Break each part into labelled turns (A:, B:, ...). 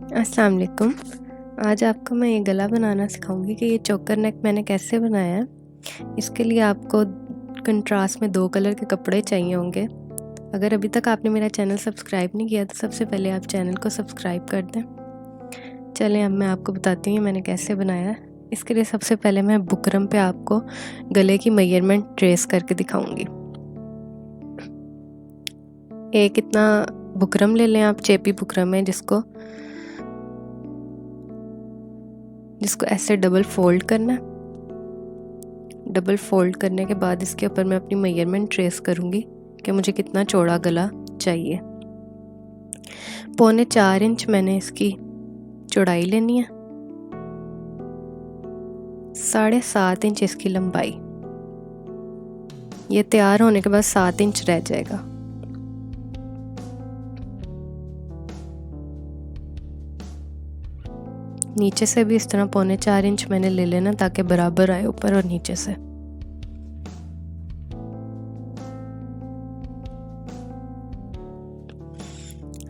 A: अस्सलाम वालेकुम। आज आपको मैं ये गला बनाना सिखाऊंगी कि ये चोकर नेक मैंने कैसे बनाया है। इसके लिए आपको कंट्रास्ट में 2 कलर के कपड़े चाहिए होंगे। अगर अभी तक आपने मेरा चैनल सब्सक्राइब नहीं किया तो सबसे पहले आप चैनल को सब्सक्राइब कर दें। चलें अब मैं आपको बताती हूँ मैंने कैसे बनाया है। इसके लिए सबसे पहले मैं बुकरम पे आपको गले की मेजरमेंट ट्रेस करके दिखाऊंगी। एक इतना बुकरम ले लें आप, चेपी बुकरम है जिसको ऐसे डबल फोल्ड करना है। डबल फोल्ड करने के बाद इसके ऊपर मैं अपनी मेजरमेंट ट्रेस करूंगी कि मुझे कितना चौड़ा गला चाहिए। 4.25 इंच मैंने इसकी चौड़ाई लेनी है, 7.5 इंच इसकी लंबाई। ये तैयार होने के बाद 7 इंच रह जाएगा। नीचे से भी इस तरह 4.25 इंच मैंने ले लेना ताकि बराबर आए ऊपर और नीचे से।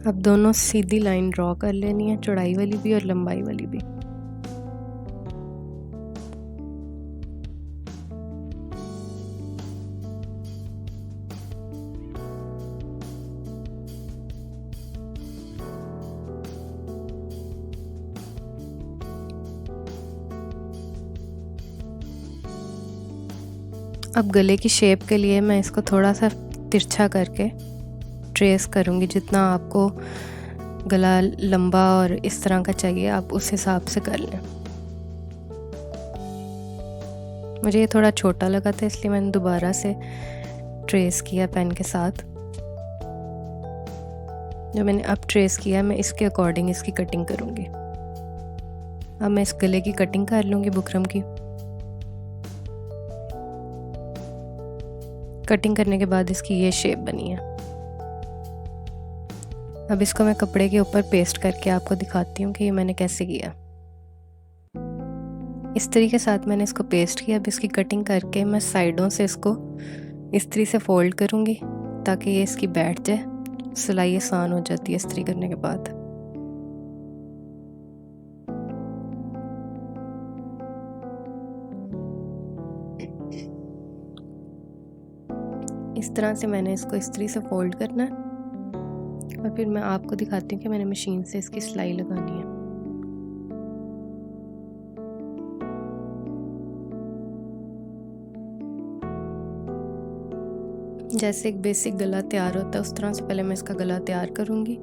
A: अब दोनों सीधी लाइन ड्रॉ कर लेनी है, चौड़ाई वाली भी और लंबाई वाली भी। अब गले की शेप के लिए मैं इसको थोड़ा सा तिरछा करके ट्रेस करूँगी। जितना आपको गला लंबा और इस तरह का चाहिए आप उस हिसाब से कर लें। मुझे ये थोड़ा छोटा लगा था इसलिए मैंने दोबारा से ट्रेस किया पेन के साथ। जो मैंने अब ट्रेस किया मैं इसके अकॉर्डिंग इसकी कटिंग करूँगी। अब मैं इस गले की कटिंग कर लूँगी बुकरम की। कटिंग करने के बाद इसकी ये शेप बनी है। अब इसको मैं कपड़े के ऊपर पेस्ट करके आपको दिखाती हूँ कि ये मैंने कैसे किया। इस तरीके के साथ मैंने इसको पेस्ट किया। अब इसकी कटिंग करके मैं साइडों से इसको इस तरीके से फोल्ड करूँगी ताकि ये इसकी बैठ जाए। सिलाई आसान हो जाती है इस तरीके करने के बाद। इस तरह से मैंने इसको इस तरीके से फोल्ड करना है और फिर मैं आपको दिखाती हूँ कि मैंने मशीन से इसकी सिलाई लगानी है। जैसे एक बेसिक गला तैयार होता है उस तरह से पहले मैं इसका गला तैयार करूँगी।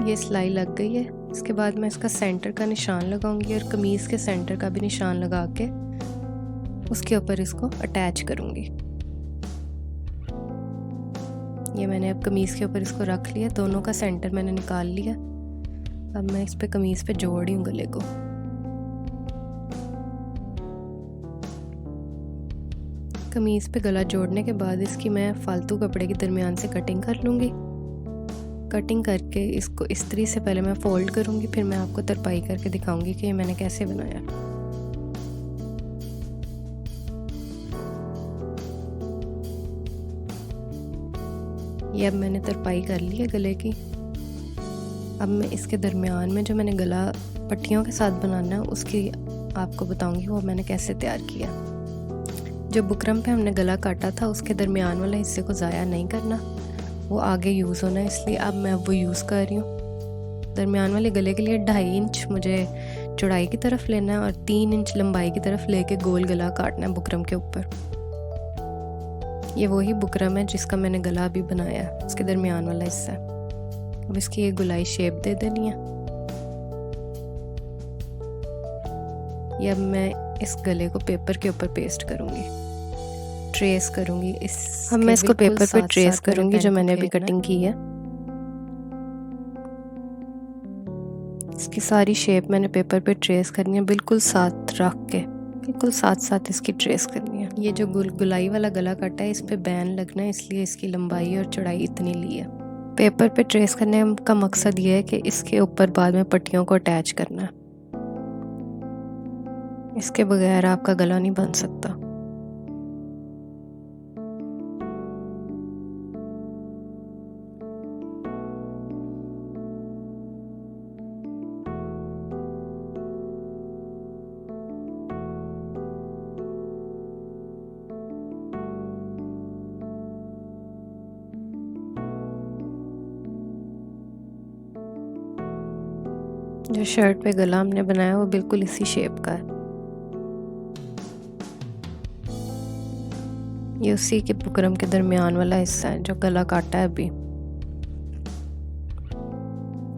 A: ये सिलाई लग गई है। इसके बाद मैं इसका सेंटर का निशान लगाऊंगी और कमीज़ के सेंटर का भी निशान लगा के उसके ऊपर इसको अटैच करूंगी। ये मैंने अब कमीज़ के ऊपर इसको रख लिया, दोनों का सेंटर मैंने निकाल लिया। अब मैं इस पे कमीज़ पे जोड़ रही हूँ गले को। कमीज़ पे गला जोड़ने के बाद इसकी मैं फालतू कपड़े के दरमियान से कटिंग कर लूँगी। कटिंग करके इसको इस तरीके से पहले मैं फोल्ड करूँगी, फिर मैं आपको तरपाई करके दिखाऊंगी कि ये मैंने कैसे बनाया। ये अब मैंने तरपाई कर ली है गले की। अब मैं इसके दरमियान में जो मैंने गला पट्टियों के साथ बनाना है उसकी आपको बताऊंगी वो मैंने कैसे तैयार किया। जो बुकरम पे हमने गला काटा था उसके दरमियान वाले हिस्से को ज़ाया नहीं करना, वो आगे यूज़ होना है, इसलिए अब मैं वो यूज़ कर रही हूँ। दरमियान वाले गले के लिए 2.5 इंच मुझे चौड़ाई की तरफ लेना है और 3 इंच लंबाई की तरफ लेके गोल गला काटना है बुकरम के ऊपर। ये वही बुकरम है जिसका मैंने गला अभी बनाया है, उसके दरमियान वाला हिस्सा। अब इसकी एक गोलाई शेप दे देनी है। ये अब मैं इस गले को पेपर के ऊपर पेस्ट करूँगी, ट्रेस करूँगी। अब मैं इसको पेपर पे ट्रेस करूँगी जो मैंने अभी कटिंग की है। इसकी सारी शेप मैंने पेपर पे ट्रेस करनी है, बिल्कुल साथ रख के, बिल्कुल साथ साथ इसकी ट्रेस करनी है। ये जो गुलाई वाला गला कटा है इस पे बैन लगना है, इसलिए इसकी लंबाई और चौड़ाई इतनी ली है। पेपर पे ट्रेस करने का मकसद ये है कि इसके ऊपर बाद में पट्टियों को अटैच करना है। इसके बगैर आपका गला नहीं बन सकता। जो शर्ट पे गला हमने बनाया वो बिल्कुल इसी शेप का है। ये उसी के बुकरम के दरमियान वाला हिस्सा है जो गला काटा है अभी।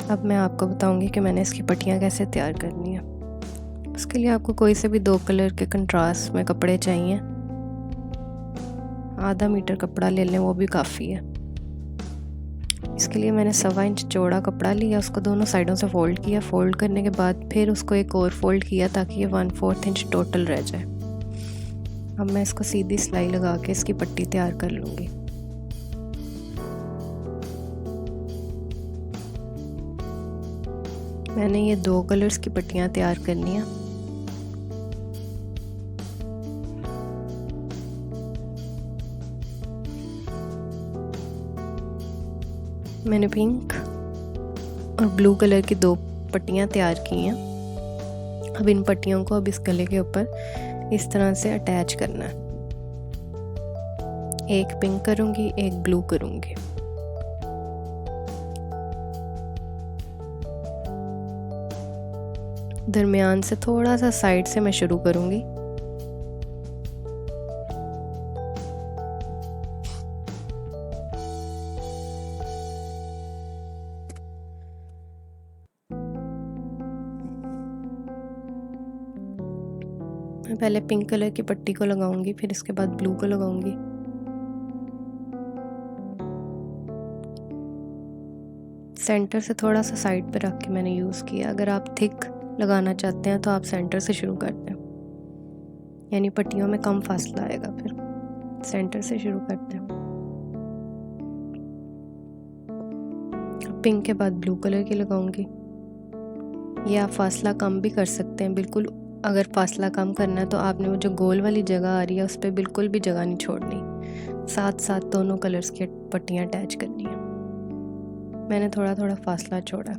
A: अब मैं आपको बताऊंगी कि मैंने इसकी पट्टियाँ कैसे तैयार करनी है। उसके लिए आपको कोई से भी 2 कलर के कंट्रास्ट में कपड़े चाहिए। आधा मीटर कपड़ा ले लें, वो भी काफ़ी है। इसके लिए मैंने 1.25 इंच चौड़ा कपड़ा लिया, उसको दोनों साइडों से फ़ोल्ड किया। फ़ोल्ड करने के बाद फिर उसको एक और फ़ोल्ड किया ताकि ये 1/4 इंच टोटल रह जाए। अब मैं इसको सीधी सिलाई लगा के इसकी पट्टी तैयार कर लूँगी। मैंने ये 2 कलर्स की पट्टियाँ तैयार करनी है। मैंने पिंक और ब्लू कलर की 2 पट्टियाँ तैयार की हैं। अब इन पट्टियों को अब इस गले के ऊपर इस तरह से अटैच करना है। एक पिंक करूँगी, एक ब्लू करूँगी। दरमियान से थोड़ा सा साइड से मैं शुरू करूँगी। मैं पहले पिंक कलर की पट्टी को लगाऊंगी, फिर इसके बाद ब्लू को लगाऊंगी। सेंटर से थोड़ा सा साइड पे रख के मैंने यूज़ किया। अगर आप थिक लगाना चाहते हैं तो आप सेंटर से शुरू करते हैं, यानी पट्टियों में कम फासला आएगा। फिर सेंटर से शुरू करते हैं। पिंक के बाद ब्लू कलर की लगाऊंगी। ये आप फासला कम भी कर सकते हैं बिल्कुल। अगर फासला कम करना है तो आपने वो जो गोल वाली जगह आ रही है उस पर बिल्कुल भी जगह नहीं छोड़नी। साथ साथ दोनों कलर्स की पट्टियाँ अटैच करनी है। मैंने थोड़ा थोड़ा फासला छोड़ा।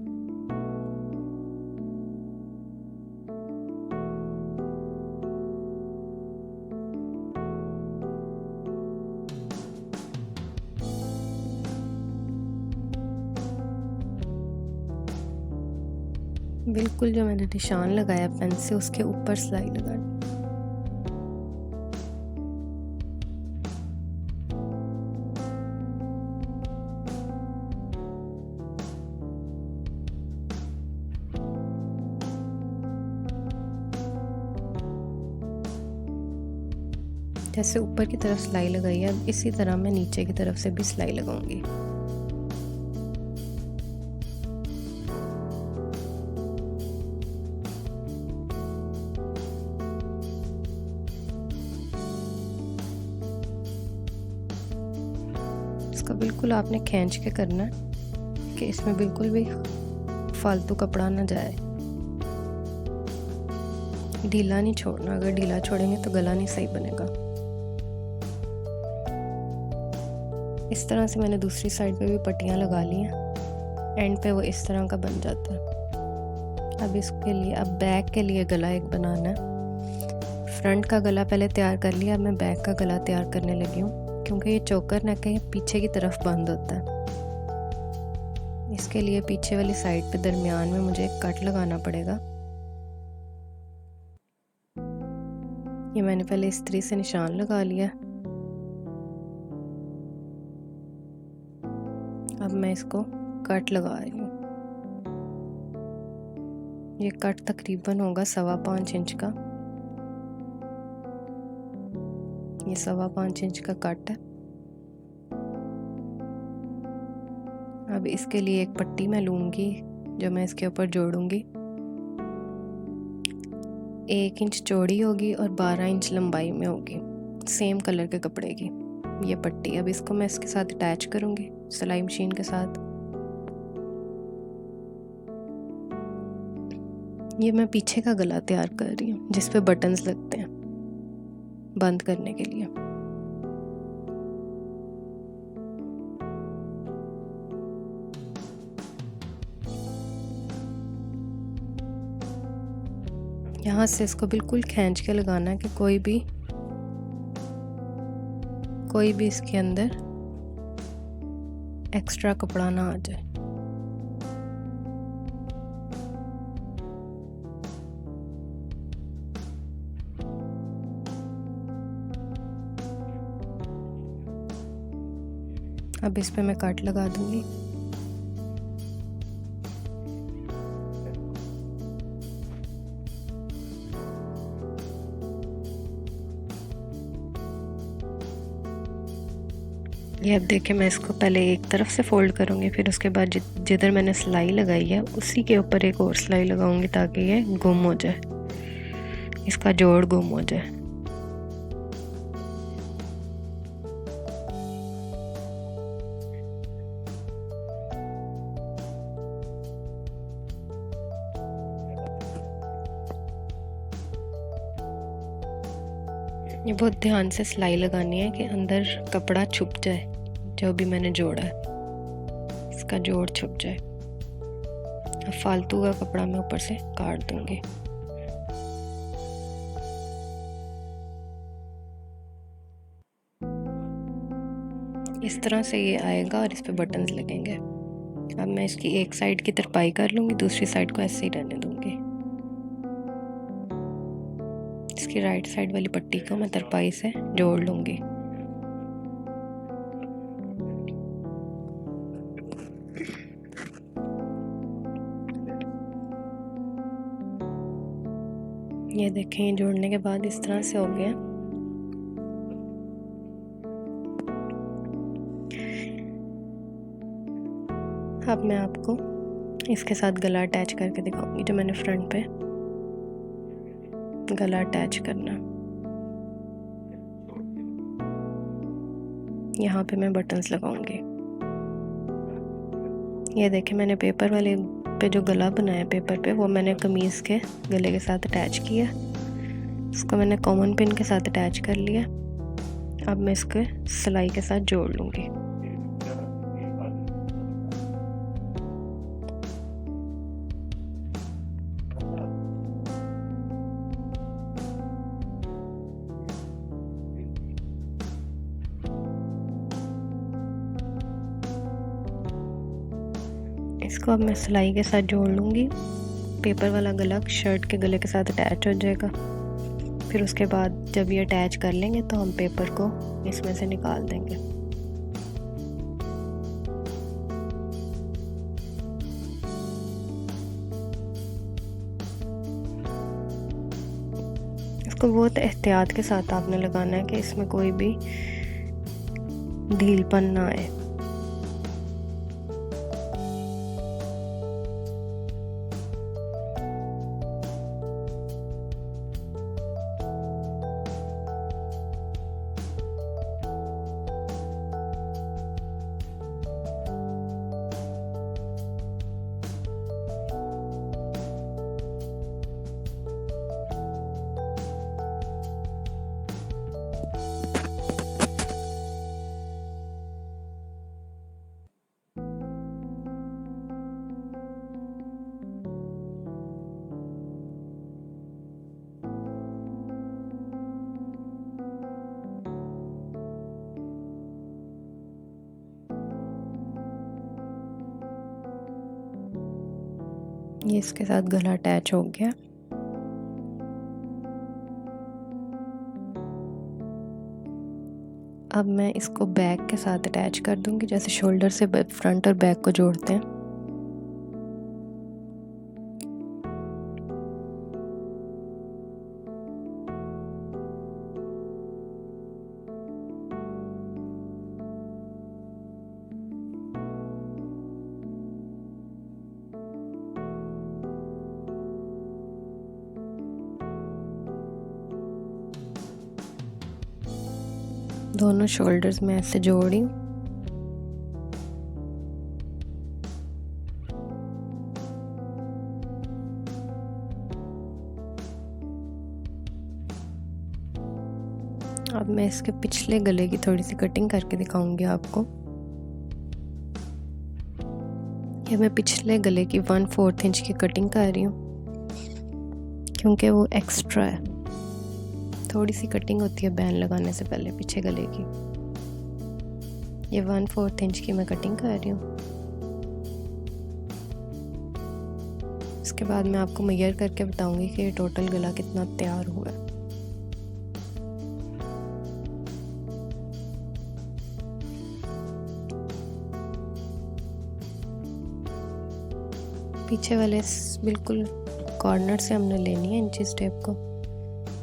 A: बिल्कुल जो मैंने निशान लगाया पेन से उसके ऊपर सिलाई लगानी। जैसे ऊपर की तरफ सिलाई लगाई है, अब इसी तरह मैं नीचे की तरफ से भी सिलाई लगाऊंगी। इसका बिल्कुल आपने खींच के करना है कि इसमें बिल्कुल भी फालतू कपड़ा ना जाए। ढीला नहीं छोड़ना, अगर ढीला छोड़ेंगे तो गला नहीं सही बनेगा। इस तरह से मैंने दूसरी साइड पे भी पट्टियाँ लगा ली हैं। एंड पे वो इस तरह का बन जाता है। अब इसके लिए अब बैक के लिए गला एक बनाना है। फ्रंट का गला पहले तैयार कर लिया, अब मैं बैक का गला तैयार करने लगी हूँ, क्योंकि ये चोकर नेक है, पीछे की तरफ बंद होता है। इसके लिए पीछे वाली साइड पे दरमियान में मुझे एक कट लगाना पड़ेगा। ये मैंने पहले इस्त्री से निशान लगा लिया। अब मैं इसको कट लगा रही हूँ। ये कट तकरीबन होगा 5.25 इंच का। ये 5.25 इंच का कट है। अब इसके लिए एक पट्टी मैं लूँगी जो मैं इसके ऊपर जोड़ूंगी। 1 इंच चौड़ी होगी और 12 इंच लंबाई में होगी, सेम कलर के कपड़े की ये पट्टी। अब इसको मैं इसके साथ अटैच करूँगी सिलाई मशीन के साथ। ये मैं पीछे का गला तैयार कर रही हूँ जिस पे बटन्स लगते हैं बंद करने के लिए। यहाँ से इसको बिल्कुल खींच के लगाना है कि कोई भी इसके अंदर एक्स्ट्रा कपड़ा ना आ जाए। अब इस पे मैं कट लगा दूंगी। ये अब देखिए, मैं इसको पहले एक तरफ से फोल्ड करूँगी, फिर उसके बाद जिधर मैंने सिलाई लगाई है उसी के ऊपर एक और सिलाई लगाऊंगी ताकि ये गुम हो जाए, इसका जोड़ गुम हो जाए। ये बहुत ध्यान से सिलाई लगानी है कि अंदर कपड़ा छुप जाए, जो भी मैंने जोड़ा है इसका जोड़ छुप जाए। अब फालतू का कपड़ा मैं ऊपर से काट दूंगी। इस तरह से ये आएगा और इस पे बटन्स लगेंगे। अब मैं इसकी एक साइड की तरपाई कर लूँगी, दूसरी साइड को ऐसे ही रहने दूँगी। इसकी राइट साइड वाली पट्टी को मैं तरपाई से जोड़ लूँगी। ये देखें, ये जोड़ने के बाद इस तरह से हो गया। अब मैं आपको इसके साथ गला अटैच करके दिखाऊंगी, जो मैंने फ्रंट पे गला अटैच करना। यहाँ पे मैं बटन्स लगाऊंगी। ये देखें, मैंने पेपर वाले पे जो गला बनाया पेपर पे, वो मैंने कमीज़ के गले के साथ अटैच किया। इसको मैंने कॉमन पिन के साथ अटैच कर लिया। अब मैं इसको सिलाई के साथ जोड़ लूँगी। इसको अब मैं सिलाई के साथ जोड़ लूँगी। पेपर वाला गला शर्ट के गले के साथ अटैच हो जाएगा। फिर उसके बाद जब ये अटैच कर लेंगे तो हम पेपर को इसमें से निकाल देंगे। इसको बहुत एहतियात के साथ आपने लगाना है कि इसमें कोई भी ढीलपन ना आए। ये इसके साथ गला अटैच हो गया। अब मैं इसको बैक के साथ अटैच कर दूंगी, जैसे शोल्डर से फ्रंट और बैक को जोड़ते हैं। दोनों शोल्डर्स में ऐसे जोड़ी। अब मैं इसके पिछले गले की थोड़ी सी कटिंग करके दिखाऊंगी आपको। ये मैं पिछले गले की 1/4 इंच की कटिंग कर रही हूँ क्योंकि वो एक्स्ट्रा है। थोड़ी सी कटिंग होती है बैन लगाने से पहले पीछे गले की। ये 1/4 इंच की मैं कटिंग कर रही हूँ। इसके बाद मैं आपको मेजर करके बताऊंगी कि ये टोटल गला कितना तैयार हुआ है। पीछे वाले बिल्कुल कॉर्नर से हमने लेनी है इंची टेप को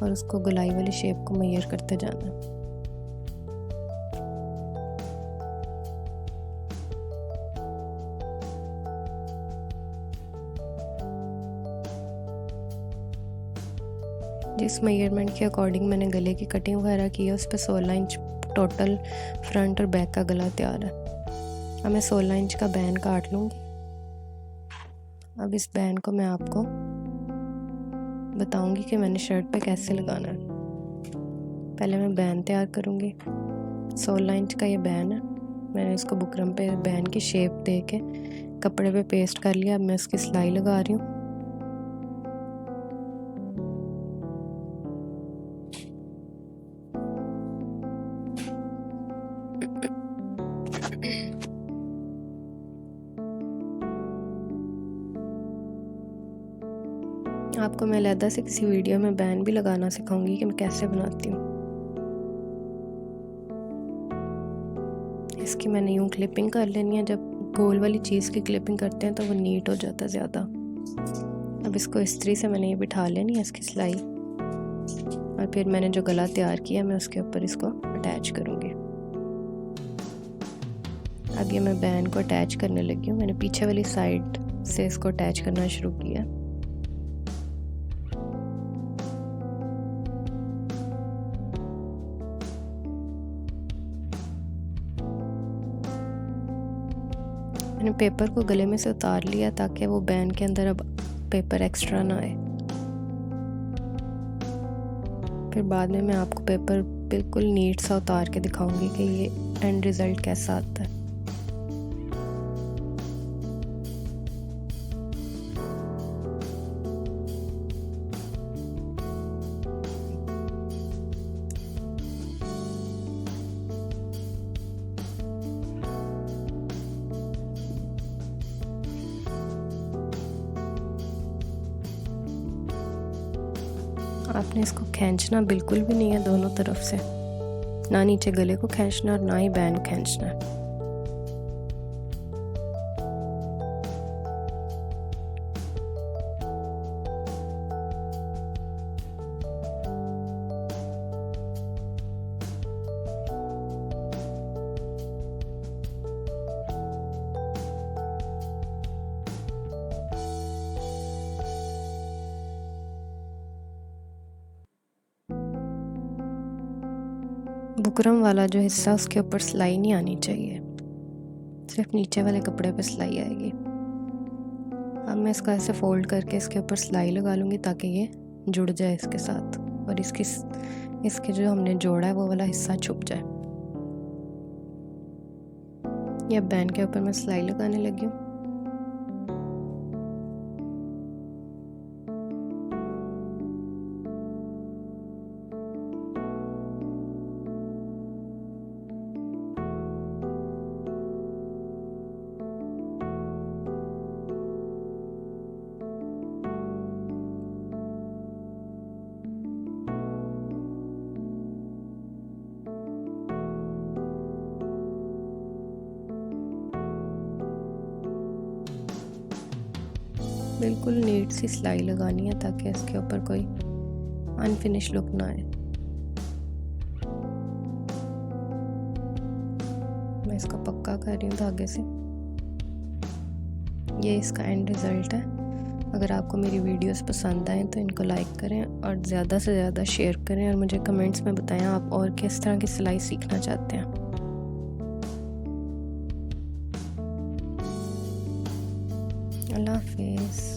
A: और उसको गोलाई वाली शेप को मेजर करते जाना है। जिस मेजरमेंट के अकॉर्डिंग मैंने गले की कटिंग वगैरह की है उस पर 16 इंच टोटल फ्रंट और बैक का गला तैयार है। अब मैं 16 इंच का बैन काट लूँगी। अब इस बैन को मैं आपको बताऊंगी कि मैंने शर्ट पे कैसे लगाना है। पहले मैं बैन तैयार करूँगी। 16 इंच का ये बैन है। मैंने इसको बुकरम पे बैन की शेप दे के कपड़े पे पेस्ट कर लिया। अब मैं इसकी सिलाई लगा रही हूँ। आपको मैं अलग से किसी वीडियो में बैन भी लगाना सिखाऊंगी कि मैं कैसे बनाती हूँ। इसकी मैंने यूँ क्लिपिंग कर लेनी है। जब गोल वाली चीज़ की क्लिपिंग करते हैं तो वो नीट हो जाता है ज़्यादा। अब इसको इस्त्री से मैंने ये बिठा लेनी है इसकी सिलाई, और फिर मैंने जो गला तैयार किया मैं उसके ऊपर इसको अटैच करूँगी। अब ये मैं बैन को अटैच करने लगी हूँ। मैंने पीछे वाली साइड से इसको अटैच करना शुरू किया। मैंने पेपर को गले में से उतार लिया ताकि वो बैन के अंदर अब पेपर एक्स्ट्रा ना आए। फिर बाद में मैं आपको पेपर बिल्कुल नीट सा उतार के दिखाऊंगी कि ये एंड रिज़ल्ट कैसा आता है। आपने इसको खींचना बिल्कुल भी नहीं है दोनों तरफ से, ना नीचे गले को खींचना और ना ही बैन खींचना है। बुकरम वाला जो हिस्सा उसके ऊपर सिलाई नहीं आनी चाहिए, सिर्फ नीचे वाले कपड़े पे सिलाई आएगी। अब मैं इसको ऐसे फोल्ड करके इसके ऊपर सिलाई लगा लूँगी ताकि ये जुड़ जाए इसके साथ, और इसके जो हमने जोड़ा है वो वाला हिस्सा छुप जाए। ये बैन के ऊपर मैं सिलाई लगाने लगी हूँ। बिल्कुल नीट सी सिलाई लगानी है ताकि इसके ऊपर कोई अनफिनिश लुक ना आए। मैं इसको पक्का कर रही हूँ धागे से। ये इसका एंड रिज़ल्ट है। अगर आपको मेरी वीडियोस पसंद आए तो इनको लाइक करें और ज़्यादा से ज़्यादा शेयर करें, और मुझे कमेंट्स में बताएं आप और किस तरह की सिलाई सीखना चाहते हैं। अल्लाह हाफिज़।